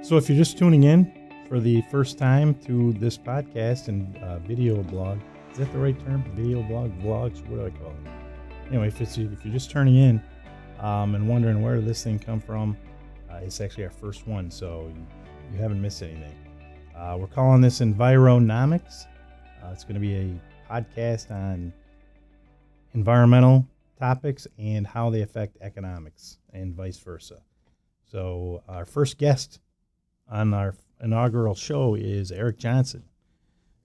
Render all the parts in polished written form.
So if you're just tuning in for the first time to this podcast and video blog, is that the right term? Video blog, vlogs, what do I call it? Anyway, if you're just turning in and wondering where did this thing come from, it's actually our first one, so you haven't missed anything. We're calling this EnviroNomics. It's going to be a podcast on environmental topics and how they affect economics and vice versa. So our first guest on our inaugural show is Erik Johnson.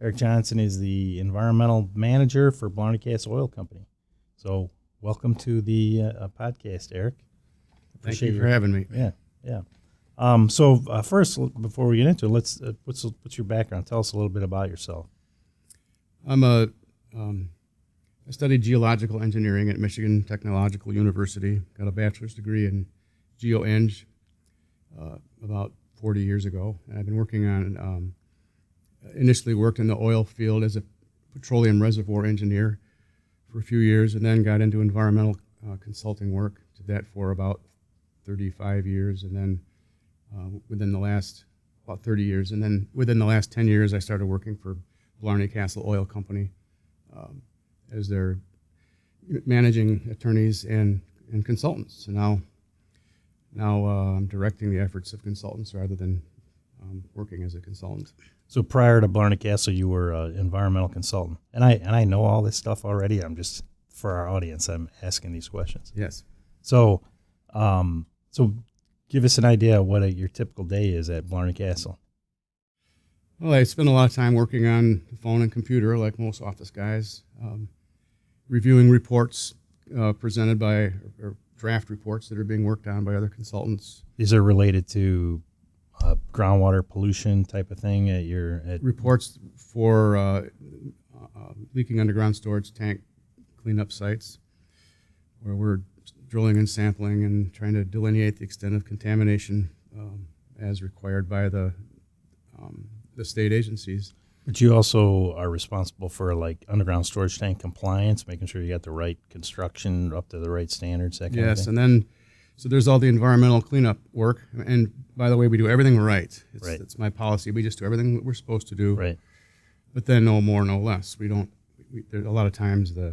Erik Johnson is the environmental manager for Blarney Oil Company. So welcome to the podcast, Erik. Thank you for having me. Yeah. So first, before we get into it, let's what's your background? Tell us a little bit about yourself. I studied geological engineering at Michigan Technological University. Got a bachelor's degree in geoeng about 40 years ago. And I've been working on, initially worked in the oil field as a petroleum reservoir engineer for a few years, and then got into environmental consulting work. Did that for about 35 years, and then within the last about 30 years, and then within the last 10 years, I started working for Blarney Oil Company as their managing attorneys and consultants. So now I'm directing the efforts of consultants rather than working as a consultant. So prior to Blarney Castle, you were an environmental consultant, and I know all this stuff already. I'm just, for our audience, I'm asking these questions. Yes. So give us an idea of what your typical day is at Blarney Castle. Well, I spend a lot of time working on the phone and computer, like most office guys, reviewing reports presented by, or draft reports that are being worked on by other consultants. These are related to groundwater pollution type of thing at reports for leaking underground storage tank cleanup sites, where we're drilling and sampling and trying to delineate the extent of contamination as required by the state agencies. But you also are responsible for like underground storage tank compliance, making sure you got the right construction up to the right standards, that kind of thing. Yes, and then so there's all the environmental cleanup work. And by the way, we do everything right. It's my policy. We just do everything that we're supposed to do. Right. But then no more, no less. We don't. There's a lot of times there's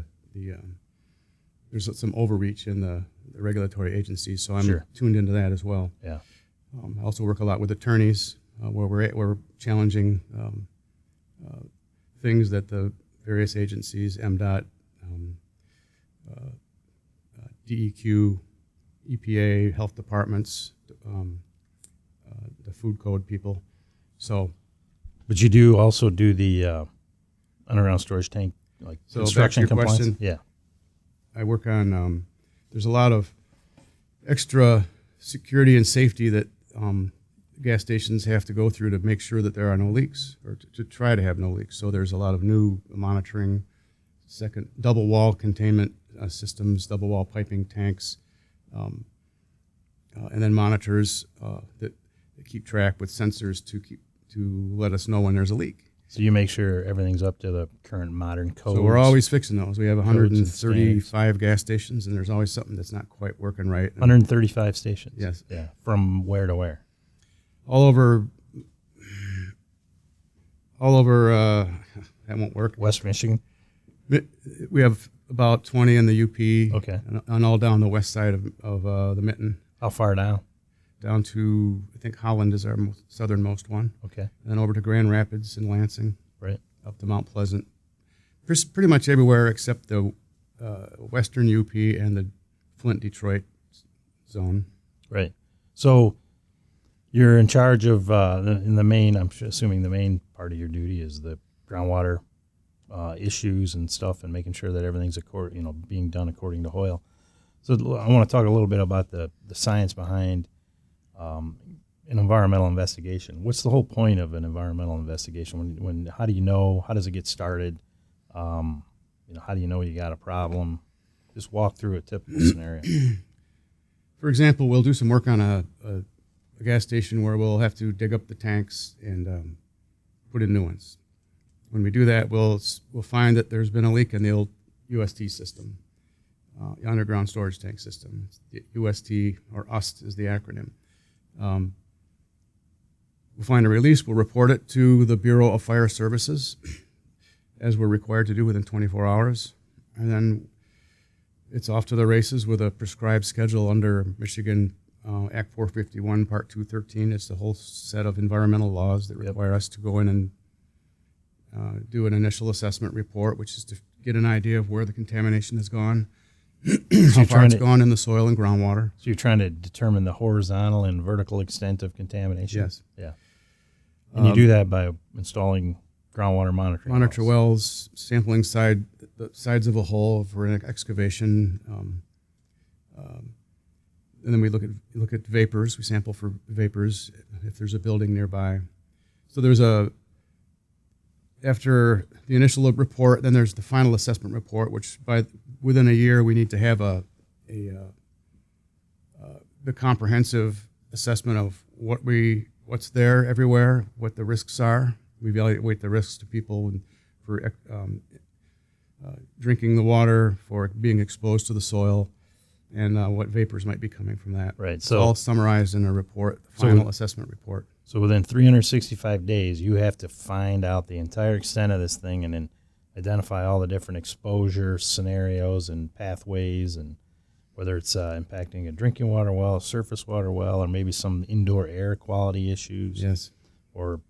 some overreach in the regulatory agencies, so I'm tuned into that as well. Yeah. I also work a lot with attorneys where we're challenging things that the various agencies, MDOT, DEQ, EPA, health departments, the food code people. So, but you do also do the underground storage tank, like so construction back to your compliance. Question, yeah, I work on. There's a lot of extra security and safety that gas stations have to go through to make sure that there are no leaks, or to try to have no leaks. So there's a lot of new monitoring, double wall containment systems, double wall piping tanks, and then monitors that keep track with sensors to let us know when there's a leak. So you make sure everything's up to the current modern codes. So we're always fixing those. We have 135 gas stations, and there's always something that's not quite working right. 135 stations. Yes. Yeah. From where to where? All over. That won't work. West Michigan. We have about 20 in the UP. Okay. And all down the west side of the Mitten. How far down? Down to, I think Holland is our southernmost one. Okay. And then over to Grand Rapids and Lansing. Right. Up to Mount Pleasant. Pretty much everywhere except the western UP and the Flint, Detroit zone. Right. So you're in charge of, in the main, I'm assuming the main part of your duty is the groundwater issues and stuff, and making sure that everything's being done according to Hoyle. So I want to talk a little bit about the science behind an environmental investigation. What's the whole point of an environmental investigation? How do you know? How does it get started? How do you know you got a problem? Just walk through a typical scenario. For example, we'll do some work on a gas station where we'll have to dig up the tanks and put in new ones. When we do that, we'll find that there's been a leak in the old UST system, underground storage tank system. The UST, or UST, is the acronym. We'll find a release. We'll report it to the Bureau of Fire Services, as we're required to do within 24 hours. And then it's off to the races with a prescribed schedule under Michigan Act 451, Part 213. It's the whole set of environmental laws that require us to go in and do an initial assessment report, which is to get an idea of where the contamination has gone, how far it's gone in the soil and groundwater. So you're trying to determine the horizontal and vertical extent of contamination? Yes. Yeah. And you do that by installing groundwater monitoring Monitor wells, sampling the sides of a hole for an excavation, and then we look at vapors. We sample for vapors if there's a building nearby. So there's after the initial report, then there's the final assessment report, which within a year we need to have the comprehensive assessment of what's there everywhere, what the risks are. We evaluate the risks to people for drinking the water, for being exposed to the soil, and what vapors might be coming from that. Right. It's all summarized in a report, the final assessment report. So within 365 days, you have to find out the entire extent of this thing and then identify all the different exposure scenarios and pathways, and whether it's impacting a drinking water well, a surface water well, or maybe some indoor air quality issues. Yes. Or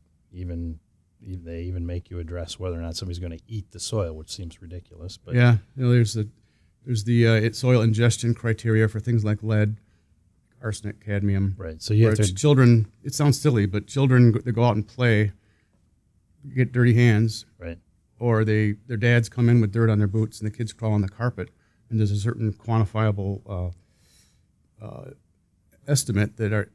they even make you address whether or not somebody's going to eat the soil, which seems ridiculous. But yeah, there's the soil ingestion criteria for things like lead, arsenic, cadmium. Right. So you have to children. It sounds silly, but children that go out and play get dirty hands. Right. Or their dads come in with dirt on their boots, and the kids crawl on the carpet. And there's a certain quantifiable estimate that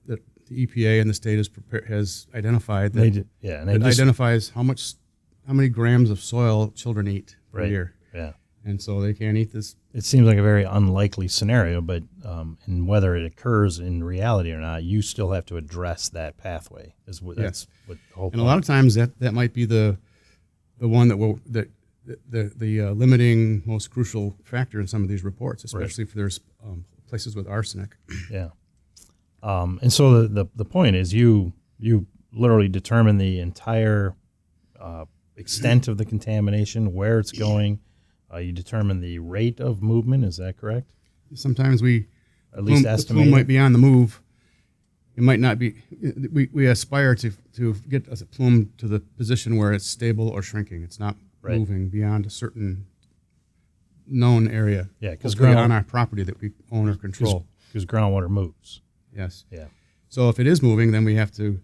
that the EPA and the state has identified that identifies how many grams of soil children eat per year. Yeah. And so they can't eat this. It seems like a very unlikely scenario, but and whether it occurs in reality or not, you still have to address that pathway. That's what the whole point. And a lot of times that might be the one the limiting, most crucial factor in some of these reports, especially if there's places with arsenic. Yeah. And so the point is you literally determine the entire extent of the contamination, where it's going. You determine the rate of movement. Is that correct? Sometimes we at least estimate the plume might be on the move. It might not be. We aspire to get a plume to the position where it's stable or shrinking. It's not moving beyond a certain known area. Yeah, because on our property that we own or control. Because groundwater moves. Yes. Yeah. So if it is moving, then we have to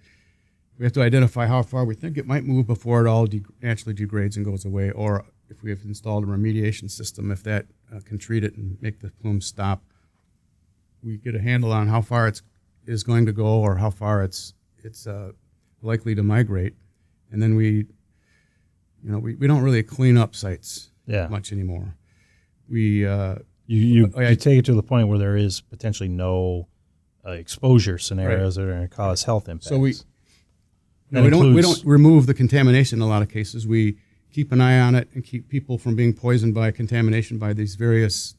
identify how far we think it might move before it all naturally degrades and goes away, or if we have installed a remediation system, if that can treat it and make the plume stop, we get a handle on how far it is going to go or how far it's likely to migrate, and then we don't really clean up sites much anymore. You take it to the point where there is potentially no exposure scenarios that are going to cause health impacts. So we don't remove the contamination in a lot of cases. We keep an eye on it and keep people from being poisoned by contamination by these various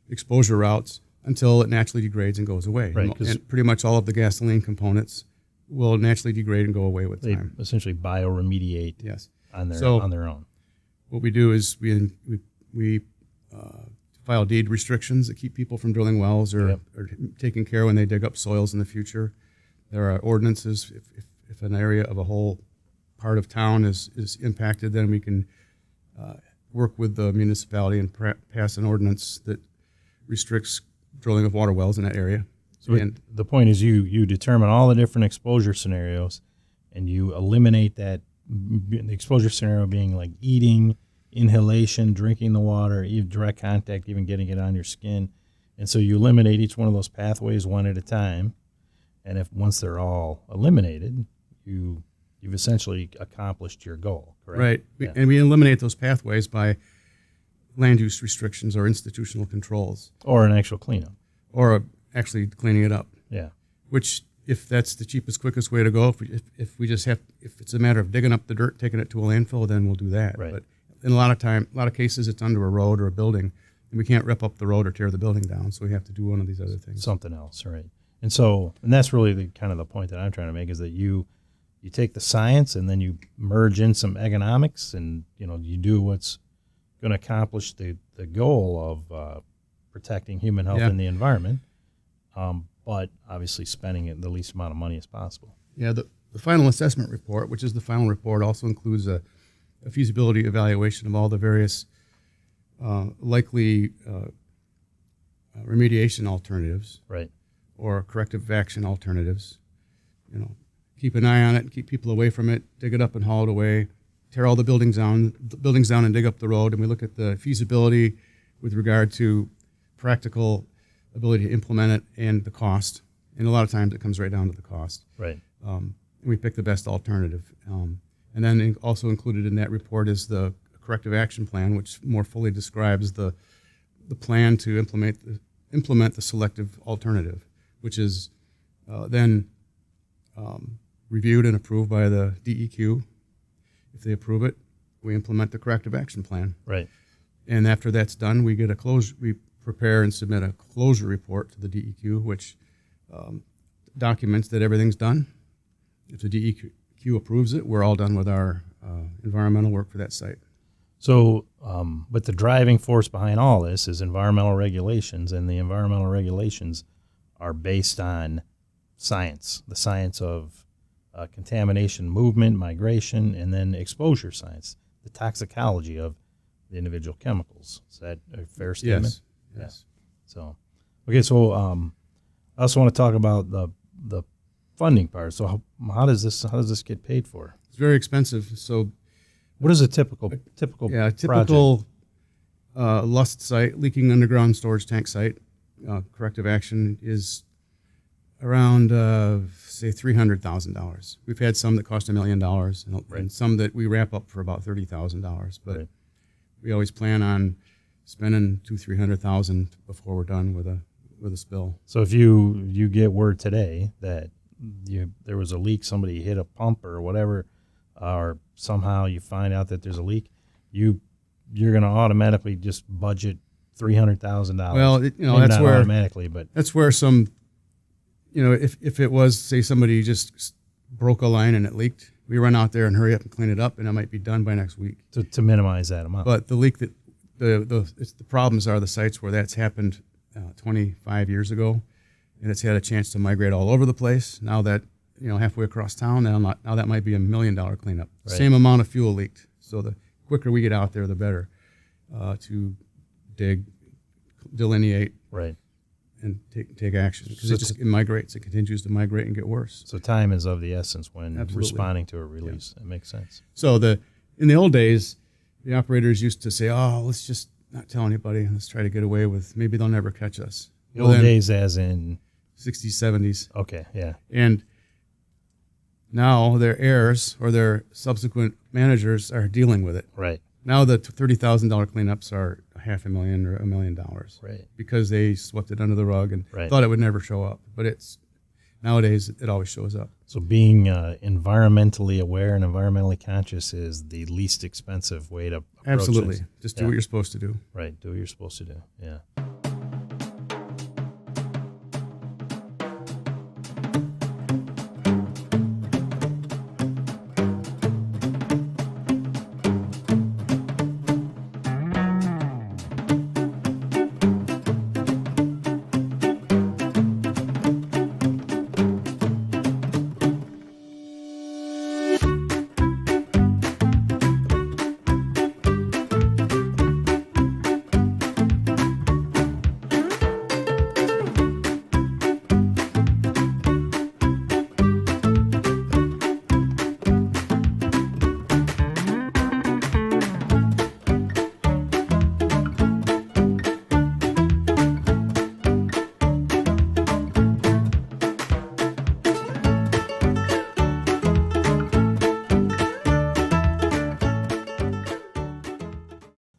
exposure routes until it naturally degrades and goes away. Right, and pretty much all of the gasoline components will naturally degrade and go away with time. They essentially bioremediate on their own. What we do is we file deed restrictions that keep people from drilling wells or taking care when they dig up soils in the future. There are ordinances. If an area of a whole part of town is impacted, then we can work with the municipality and pass an ordinance that restricts drilling of water wells in that area. So the point is you determine all the different exposure scenarios, and you eliminate that, the exposure scenario being like eating, inhalation, drinking the water, even direct contact, even getting it on your skin. And so you eliminate each one of those pathways one at a time. And once they're all eliminated, you've essentially accomplished your goal, correct? Right. And we eliminate those pathways by land use restrictions or institutional controls. Or an actual cleanup. Or actually cleaning it up. Yeah. Which, if that's the cheapest, quickest way to go, if it's a matter of digging up the dirt, taking it to a landfill, then we'll do that. Right. But in a lot of cases, it's under a road or a building, and we can't rip up the road or tear the building down, so we have to do one of these other things. Something else, right? And that's really the kind of the point that I'm trying to make, is that you take the science and then you merge in some economics, and you do what's going to accomplish the goal of protecting human health and the environment, but obviously spending the least amount of money as possible. Yeah, the final assessment report, which is the final report, also includes a feasibility evaluation of all the various likely remediation alternatives, right, or corrective action alternatives. Keep an eye on it, keep people away from it, dig it up and haul it away, tear all the buildings down and dig up the road, and we look at the feasibility with regard to practical ability to implement it and the cost. And a lot of times it comes right down to the cost. Right. And we pick the best alternative. And then also included in that report is the corrective action plan, which more fully describes the plan to implement the selective alternative, which is then reviewed and approved by the DEQ. If they approve it, we implement the corrective action plan. Right. And after that's done, we get we prepare and submit a closure report to the DEQ, which documents that everything's done. If the DEQ approves it, we're all done with our environmental work for that site. So, but the driving force behind all this is environmental regulations, and the environmental regulations are based on science, the science of contamination, movement, migration, and then exposure science, the toxicology of the individual chemicals. Is that a fair statement? Yes. So, okay. So, I also want to talk about the funding part. So, how does this get paid for? It's very expensive. So, what is a typical typical LUST site, leaking underground storage tank site, corrective action is around say $300,000. We've had some that cost $1 million, and some that we wrap up for about $30,000. But we always plan on spending $200,000-300,000 before we're done with a spill. So if you get word today that there was a leak, somebody hit a pump or whatever, or somehow you find out that there's a leak, you're going to automatically just budget $300,000. Well, that's where automatically, but that's where some, if it was, say, somebody just broke a line and it leaked, we run out there and hurry up and clean it up, and it might be done by next week. To minimize that amount. But the leak that the problems are the sites where that's happened 25 years ago, and it's had a chance to migrate all over the place. Now that halfway across town, now that might be $1 million cleanup. Right. Same amount of fuel leaked. So the quicker we get out there, the better to dig, delineate, right, and take action, because it migrates. It continues to migrate and get worse. So time is of the essence when responding to a release. Yeah. It makes sense. So in the old days, the operators used to say, "Oh, let's just not tell anybody. Let's try to get away with. Maybe they'll never catch us." The old days, as in 60s, 70s. Okay, yeah. And now their heirs or their subsequent managers are dealing with it. Right. Now the $30,000 cleanups are $500,000 or $1 million. Right. Because they swept it under the rug and thought it would never show up. But nowadays it always shows up. So being environmentally aware and environmentally conscious is the least expensive way to approach Absolutely. things. Just do what you're supposed to do. Right. Do what you're supposed to do. Yeah.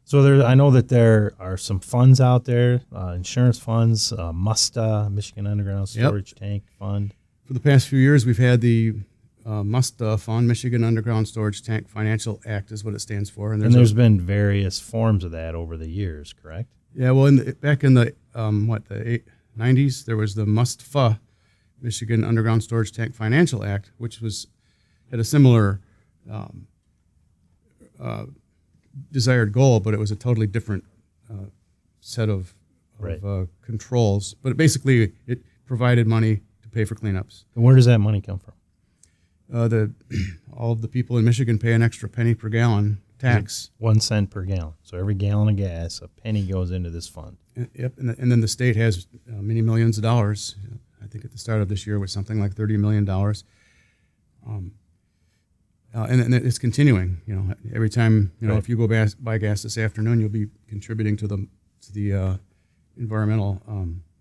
So I know that there are some funds out there, insurance funds, MUSTA, Michigan Underground Storage Tank Fund. For the past few years, we've had the MUSTA Fund, Michigan Underground Storage Tank Financial Act is what it stands for. And there's been various forms of that over the years, correct? Yeah, well, back in the 90s, there was the MUSTFA Michigan Underground Storage Tank Financial Act, which had a similar desired goal, but it was a totally different set of controls. But basically, it provided money to pay for cleanups. And where does that money come from? All of the people in Michigan pay an extra penny per gallon tax. 1 cent per gallon. So every gallon of gas, a penny goes into this fund. Yep, and then the state has many millions of dollars. I think at the start of this year was something like $30 million. And it's continuing. Every time if you go buy gas this afternoon, you'll be contributing to the environmental.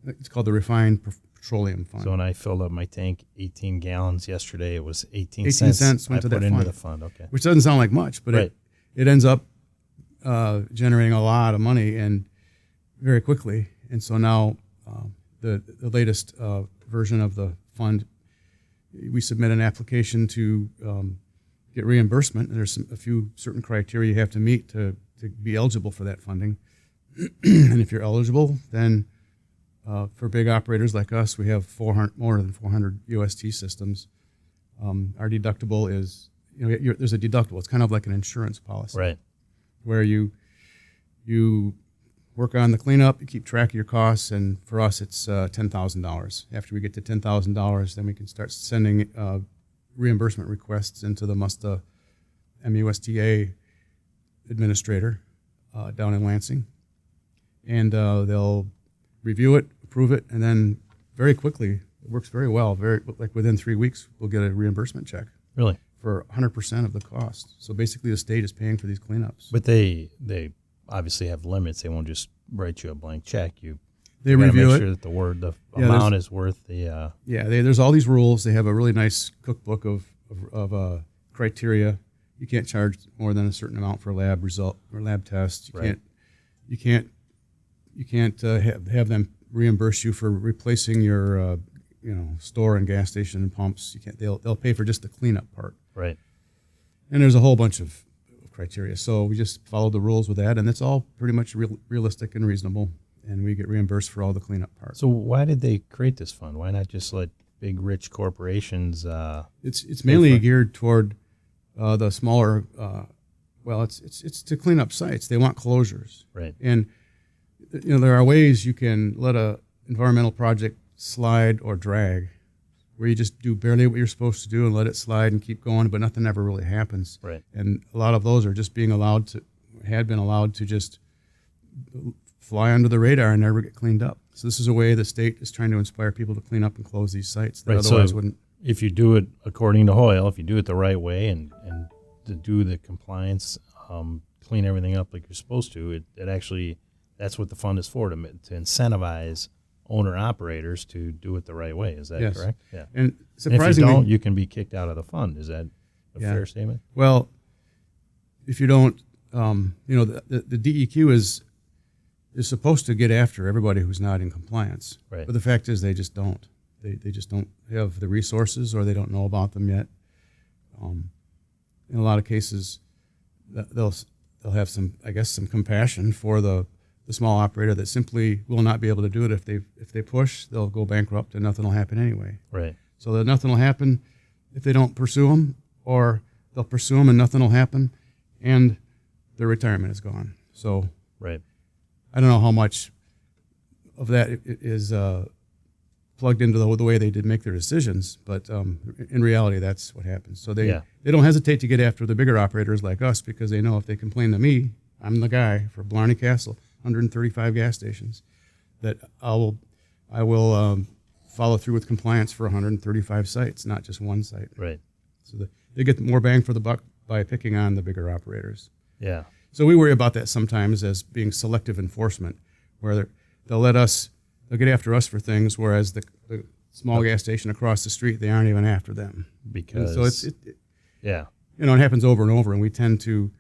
It's called the Refined Petroleum Fund. So when I filled up my tank, 18 gallons yesterday, it was 18 cents cents went to I put that into fund. the fund. Okay, Which doesn't sound like much, but right. it ends up generating a lot of money and very quickly. And so now the latest version of the fund, we submit an application to get reimbursement. There's a few certain criteria you have to meet to be eligible for that funding. And if you're eligible, then for big operators like us, we have more than 400 UST systems. Our deductible is, there's a deductible. It's kind of like an insurance policy, Right. where you work on the cleanup, you keep track of your costs, and for us, it's $10,000. After we get to $10,000, then we can start sending reimbursement requests into the MUSTA administrator down in Lansing, and they'll review it, approve it, and then very quickly, it works very well. Like within 3 weeks, we'll get a reimbursement check. Really? For 100% of the cost. So basically, the state is paying for these cleanups. But they obviously have limits. They won't just write you a blank check. They review make it. sure that the amount is worth the. There's all these rules. They have a really nice cookbook of criteria. You can't charge more than a certain amount for a lab result or lab test. You can't have them reimburse you for replacing your store and gas station and pumps. You can't. They'll pay for just the cleanup part. Right. And there's a whole bunch of criteria. So we just follow the rules with that, and it's all pretty much realistic and reasonable. And we get reimbursed for all the cleanup parts. So why did they create this fund? Why not just let big rich corporations? It's mainly geared toward the smaller. It's to clean up sites. They want closures. Right. And there are ways you can let a environmental project slide or drag, where you just do barely what you're supposed to do and let it slide and keep going, but nothing ever really happens. Right. And a lot of those are just had been allowed to just fly under the radar and never get cleaned up. So this is a way the state is trying to inspire people to clean up and close these sites that otherwise wouldn't. If you do it according to Hoyle, if you do it the right way and to do the compliance, clean everything up like you're supposed to, it actually, that's what the fund is for, to incentivize owner-operators to do it the right way. Is that correct? Yeah. And if surprisingly, you don't, you can be kicked out of the fund. Is that a fair statement? Well, if you don't, the DEQ is supposed to get after everybody who's not in compliance. Right. But the fact is they just don't. They just don't have the resources, or they don't know about them yet. In a lot of cases, they'll have some compassion for the small operator that simply will not be able to do it. If they push, they'll go bankrupt and nothing will happen anyway. Right. So that nothing will happen if they don't pursue them, or they'll pursue them and nothing will happen, and their retirement is gone. So right. I don't know how much of that is plugged into the way they did make their decisions, but in reality, that's what happens. So they don't hesitate to get after the bigger operators like us, because they know if they complain to me, I'm the guy for Blarney Castle, 135 gas stations, that I will follow through with compliance for 135 sites, not just one site. Right. So they get more bang for the buck by picking on the bigger operators. Yeah. So we worry about that sometimes as being selective enforcement, where they'll get after us for things, whereas the small gas station across the street, they aren't even after them. Because and so it happens over and over, and we tend to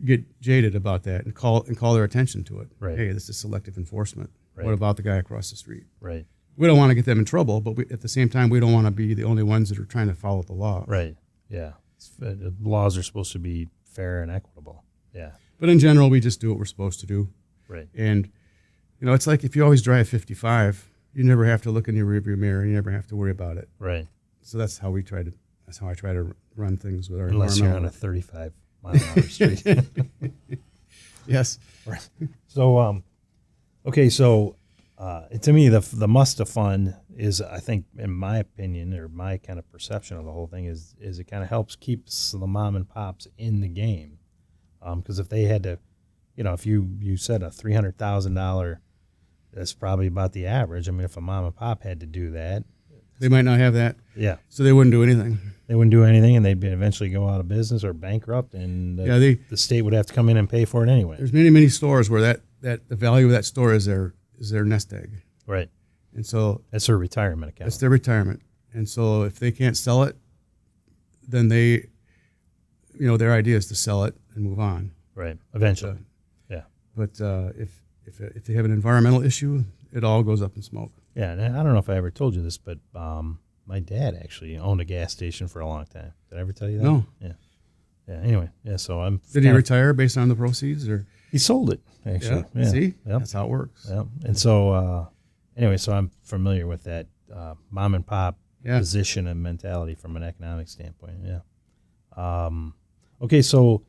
get jaded about that and call their attention to it. Right. Hey, this is selective enforcement. Right. What about the guy across the street? Right. We don't want to get them in trouble, but at the same time, we don't want to be the only ones that are trying to follow the law. Right. Yeah. The laws are supposed to be fair and equitable. Yeah. But in general, we just do what we're supposed to do. Right. And it's like if you always drive 55, you never have to look in your rearview mirror. You never have to worry about it. Right. So that's how I try to run things with our Unless you're on a 35-mile-an-hour street. Yes. Right. So, okay. So, to me, the Musta Fund is, I think, in my opinion, or my kind of perception of the whole thing is it kind of helps keep the mom and pops in the game. Because if they had to, if you said a $300,000, that's probably about the average. I mean, if a mom and pop had to do that, they might not have that. Yeah. So they wouldn't do anything. They wouldn't do anything, and they'd eventually go out of business or bankrupt, and the state would have to come in and pay for it anyway. There's many stores where that the value of that store is their nest egg. Right. And so that's their retirement account. That's their retirement. And so if they can't sell it, then they, their idea is to sell it and move on. Right. Eventually. Yeah. But if they have an environmental issue, it all goes up in smoke. Yeah, and I don't know if I ever told you this, but my dad actually owned a gas station for a long time. Did I ever tell you that? No. Yeah. Yeah. Anyway, yeah. So Did he retire based on the proceeds, or he sold it? Actually, yeah. See, yep. That's how it works. Yeah. And so anyway, so I'm familiar with that mom and pop position and mentality from an economic standpoint. Yeah. Okay, so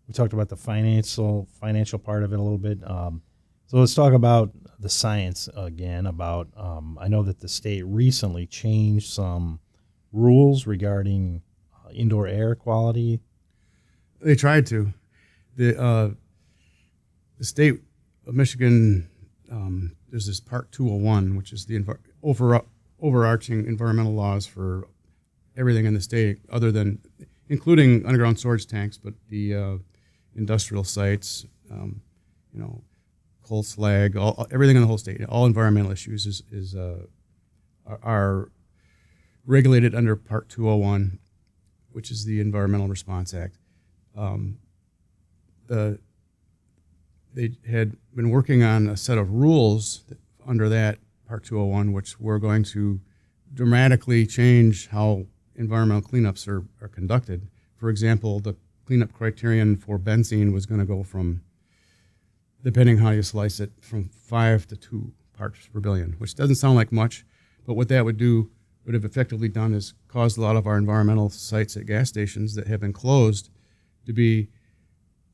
we talked about the financial part of it a little bit. So let's talk about the science again. About I know that the state recently changed some rules regarding indoor air quality. They tried to. The state of Michigan, there's this Part 201, which is the overarching environmental laws for everything in the state, including underground storage tanks, but the industrial sites, coal slag, everything in the whole state, all environmental issues are regulated under Part 201, which is the Environmental Response Act. They had been working on a set of rules under that Part 201, which were going to dramatically change how environmental cleanups are conducted. For example, the cleanup criterion for benzene was going to go from, depending how you slice it, from 5 to 2 parts per billion, which doesn't sound like much, but what that would have effectively done is caused a lot of our environmental sites at gas stations that have been closed to be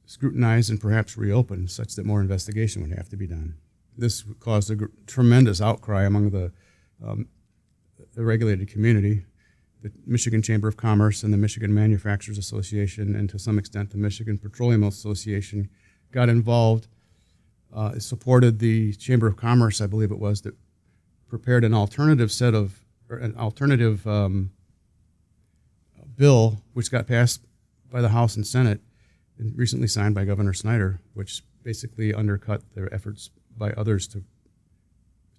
scrutinized and perhaps reopened, such that more investigation would have to be done. This caused a tremendous outcry among the regulated community. The Michigan Chamber of Commerce and the Michigan Manufacturers Association, and to some extent the Michigan Petroleum Association, got involved. Supported the Chamber of Commerce, I believe it was, that prepared an alternative bill, which got passed by the House and Senate and recently signed by Governor Snyder, which basically undercut their efforts by others to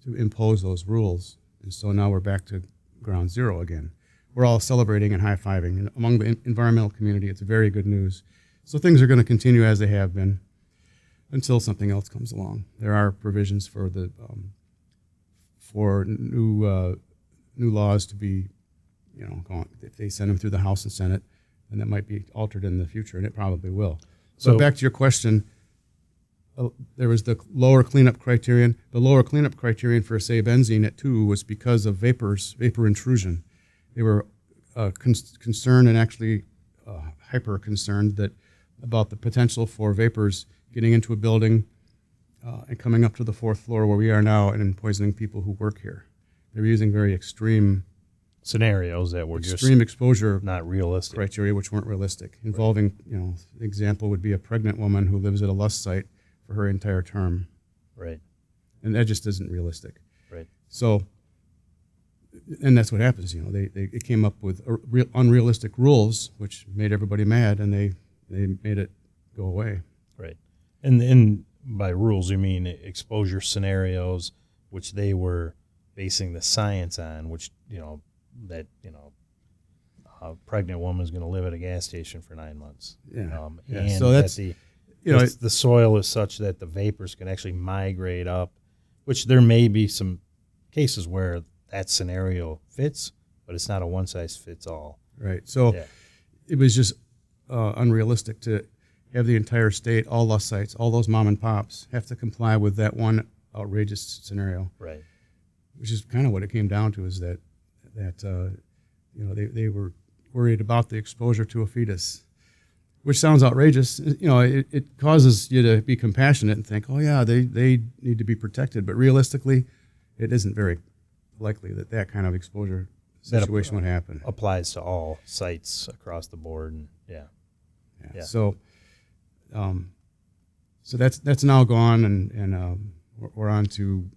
impose those rules. And so now we're back to ground zero again. We're all celebrating and high-fiving. And among the environmental community, it's very good news. So things are going to continue as they have been until something else comes along. There are provisions for new laws to be, if they send them through the House and Senate, then that might be altered in the future, and it probably will. So back to your question, there was the lower cleanup criterion. The lower cleanup criterion for, say, benzene at 2 was because of vapor intrusion. They were concerned, and actually hyper concerned, about the potential for vapors getting into a building and coming up to the 4th floor where we are now and poisoning people who work here. They were using very extreme scenarios that were extreme exposure, not realistic criteria, which weren't realistic. Involving, example would be a pregnant woman who lives at a lust site for her entire term. Right. And that just isn't realistic. Right. So, and that's what happens. They came up with unrealistic rules, which made everybody mad, and they made it go away. Right. And by rules, you mean exposure scenarios, which they were basing the science on, which, a pregnant woman is going to live at a gas station for 9 months. Yeah. And so that's, the soil is such that the vapors can actually migrate up, which there may be some cases where that scenario fits, but it's not a one-size-fits-all. Right. So it was just unrealistic to have the entire state, all lust sites, all those mom and pops have to comply with that one outrageous scenario. Right. which is kind of what it came down to, is that they were worried about the exposure to a fetus, which sounds outrageous. It causes you to be compassionate and think, oh yeah, they need to be protected. But realistically, it isn't very likely that kind of exposure situation would happen. Applies to all sites across the board. And yeah. So that's now gone, and we're on to.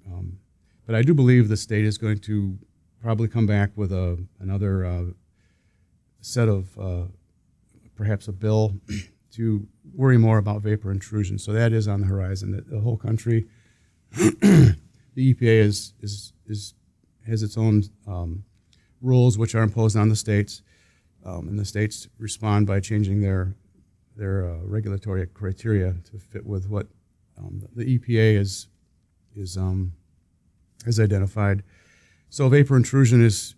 But I do believe the state is going to probably come back with another set of perhaps a bill to worry more about vapor intrusion. So that is on the horizon. The whole country, the EPA has its own rules which are imposed on the states, and the states respond by changing their regulatory criteria to fit with what the EPA has identified. So vapor intrusion is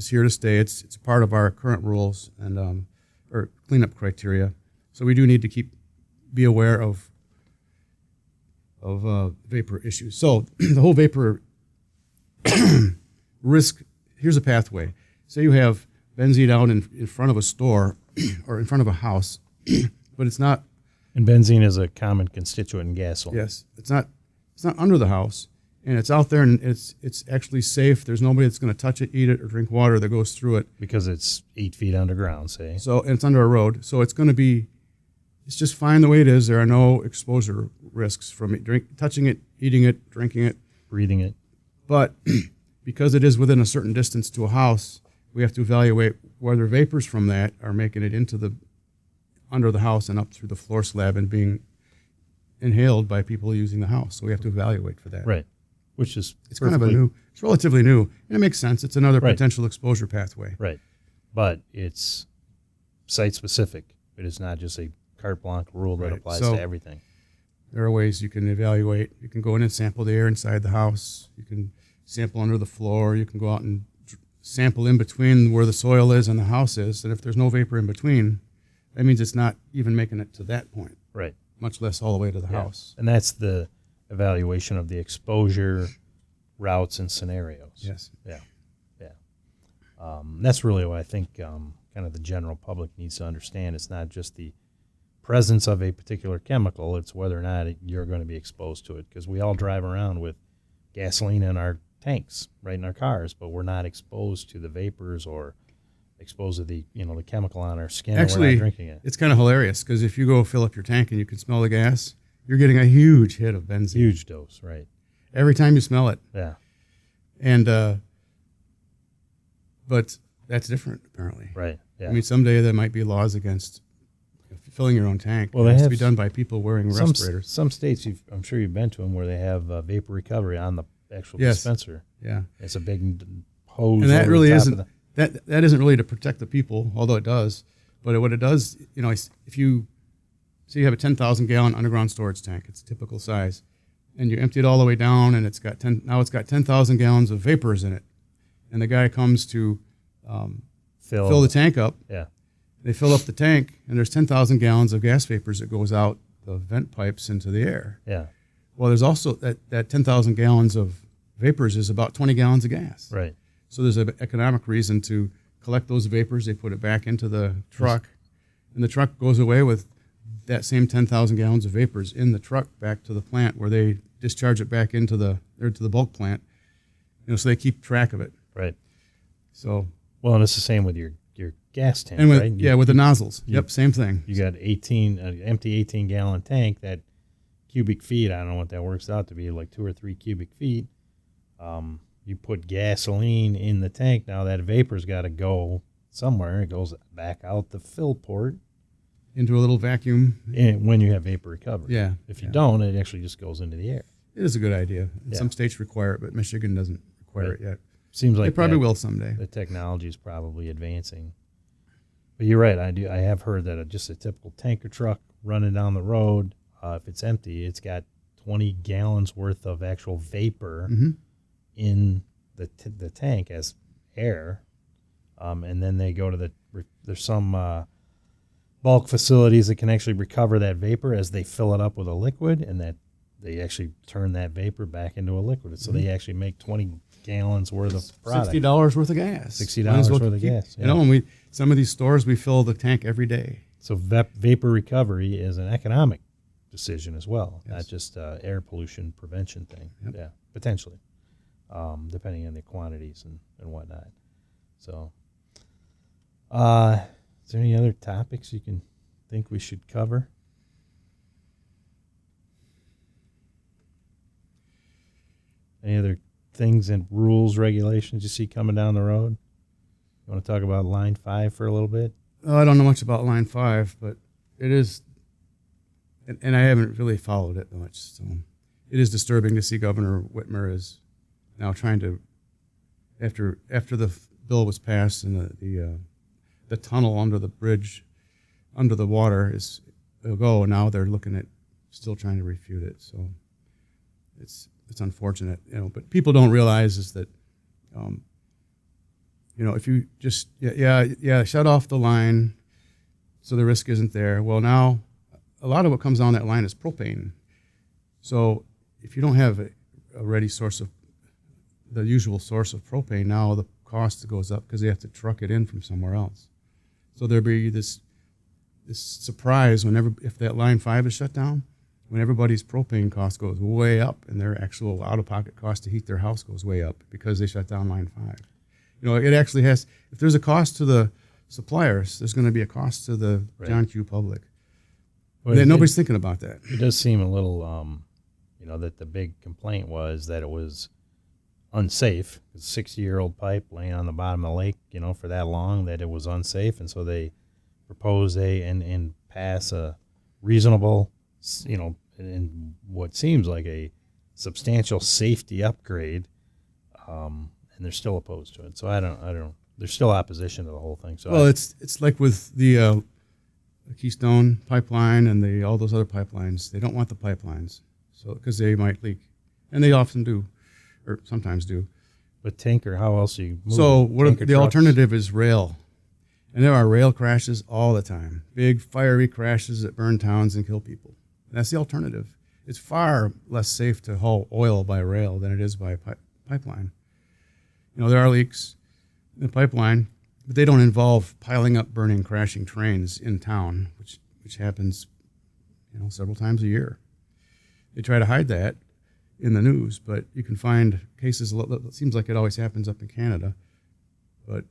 here to stay. It's a part of our current rules and or cleanup criteria. So we do need to be aware of vapor issues. So the whole vapor risk. Here's a pathway. Say you have benzene out in front of a store or in front of a house, but it's not. And benzene is a common constituent in gasoline. Yes, it's not under the house, and it's out there, and it's actually safe. There's nobody that's going to touch it, eat it, or drink water that goes through it because it's 8 feet underground. Say so, and it's under a road, so it's going to be. It's just fine the way it is. There are no exposure risks from it, touching it, eating it, drinking it, breathing it. But because it is within a certain distance to a house, we have to evaluate whether vapors from that are making it under the house and up through the floor slab and being inhaled by people using the house. So we have to evaluate for that. Right. Which is it's relatively new, and it makes sense. It's another potential exposure pathway. Right. But it's site specific. It is not just a carte blanche rule that applies to everything. There are ways you can evaluate. You can go in and sample the air inside the house. You can sample under the floor. You can go out and sample in between where the soil is and the house is. And if there's no vapor in between, that means it's not even making it to that point. Right. Much less all the way to the house. And that's the evaluation of the exposure routes and scenarios. Yes. Yeah. That's really what I think kind of the general public needs to understand. It's not just the presence of a particular chemical. It's whether or not you're going to be exposed to it, because we all drive around with gasoline in our tanks, right, in our cars, but we're not exposed to the vapors or exposed to the the chemical on our skin. Actually, we're not drinking it. It's kind of hilarious because if you go fill up your tank and you can smell the gas, you're getting a huge hit of benzene. Huge dose, right? Every time you smell it. Yeah. And but that's different apparently. Right. Yeah. I mean, someday there might be laws against filling your own tank. Well, it has to be done by people wearing respirators. Some states, I'm sure you've been to them, where they have vapor recovery on the actual dispenser. Yeah. It's a big hose. And that really isn't. That isn't really to protect the people, although it does. But what it does, if you say you have a 10,000 gallon underground storage tank, it's a typical size, and you empty it all the way down, and it's got 10,000 gallons of vapors in it, and the guy comes to fill the tank up. Yeah. They fill up the tank, and there's 10,000 gallons of gas vapors that goes out the vent pipes into the air. Yeah. Well, there's also that 10,000 gallons of vapors is about 20 gallons of gas. Right. So there's an economic reason to collect those vapors. They put it back into the truck, and the truck goes away with that same 10,000 gallons of vapors in the truck back to the plant, where they discharge it back into the bulk plant. So they keep track of it. Right. So. Well, and it's the same with your gas tank, and with, right? With the nozzles. Yep, same thing. You got empty 18-gallon tank. That cubic feet, I don't know what that works out to be, like 2 or 3 cubic feet. You put gasoline in the tank. Now that vapor's got to go somewhere. It goes back out the fill port into a little vacuum. And when you have vapor recovery. Yeah. If you don't, it actually just goes into the air. It is a good idea. Some states require it, but Michigan doesn't require it yet. Seems like it probably will someday. The technology is probably advancing. But you're right. I have heard that just a typical tanker truck running down the road, if it's empty, it's got 20 gallons worth of actual vapor in the tank as air, and then they go to there's some bulk facilities that can actually recover that vapor as they fill it up with a liquid, and that they actually turn that vapor back into a liquid. So they actually make 20 gallons worth of product. $60 worth of gas. $60 worth of gas. Yeah. You know, and some of these stores, we fill the tank every day. So vapor recovery is an economic decision as well, Yes. not just air pollution prevention thing. Yep. Yeah, potentially, depending on the quantities and whatnot. So, is there any other topics you can think we should cover? Any other things and rules, regulations you see coming down the road? You want to talk about Line 5 for a little bit? Oh, I don't know much about Line 5, but it is, and I haven't really followed it much, so it is disturbing to see Governor Whitmer is now trying to, after the bill was passed and the tunnel under the bridge, under the water is will go, and now they're looking at still trying to refute it. So it's unfortunate, you know. But people don't realize is that, you know, if you just shut off the line, so the risk isn't there. Well, now a lot of what comes on that line is propane. So if you don't have a ready source of the usual source of propane, now the cost goes up because they have to truck it in from somewhere else. So there'll be this surprise if that Line 5 is shut down, when everybody's propane cost goes way up and their actual out-of-pocket cost to heat their house goes way up because they shut down Line 5. You know, it actually has, if there's a cost to the suppliers, there's going to be a cost to the John Q. public. Well, nobody's thinking about that. It does seem a little, you know, that the big complaint was that it was unsafe. It's a 60-year-old pipe laying on the bottom of the lake, you know, for that long, that it was unsafe. And so they propose and pass a reasonable, you know, in what seems like a substantial safety upgrade, and they're still opposed to it. So I don't. There's still opposition to the whole thing. So well, it's like with the Keystone pipeline and all those other pipelines. They don't want the pipelines, so because they might leak, and they often do, or sometimes do. But tanker, how else do you move? So the trucks? alternative is rail, and there are rail crashes all the time. Big fiery crashes that burn towns and kill people. And that's the alternative. It's far less safe to haul oil by rail than it is by pipeline. You know, there are leaks in the pipeline, but they don't involve piling up, burning, crashing trains in town, which happens, you know, several times a year. They try to hide that in the news, but you can find cases. It seems like it always happens up in Canada, but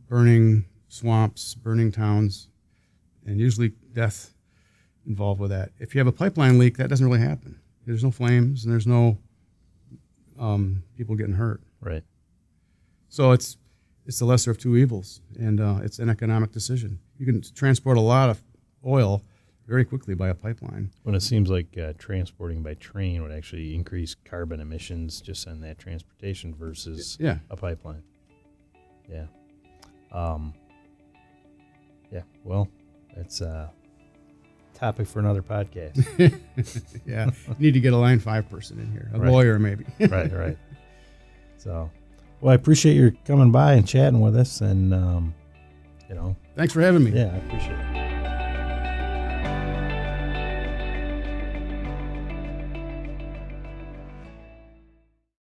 burning swamps, burning towns, and usually death involved with that. If you have a pipeline leak, that doesn't really happen. There's no flames and there's no people getting hurt. Right. So it's the lesser of two evils, and it's an economic decision. You can transport a lot of oil very quickly by a pipeline. When it seems like transporting by train would actually increase carbon emissions just on that transportation versus a pipeline. Yeah. Yeah. Well, it's topic for another podcast. Yeah. You need to get a Line 5 person in here, a Right. lawyer maybe. Right. So, well, I appreciate your coming by and chatting with us, and you know, Thanks for having me. yeah, I appreciate it.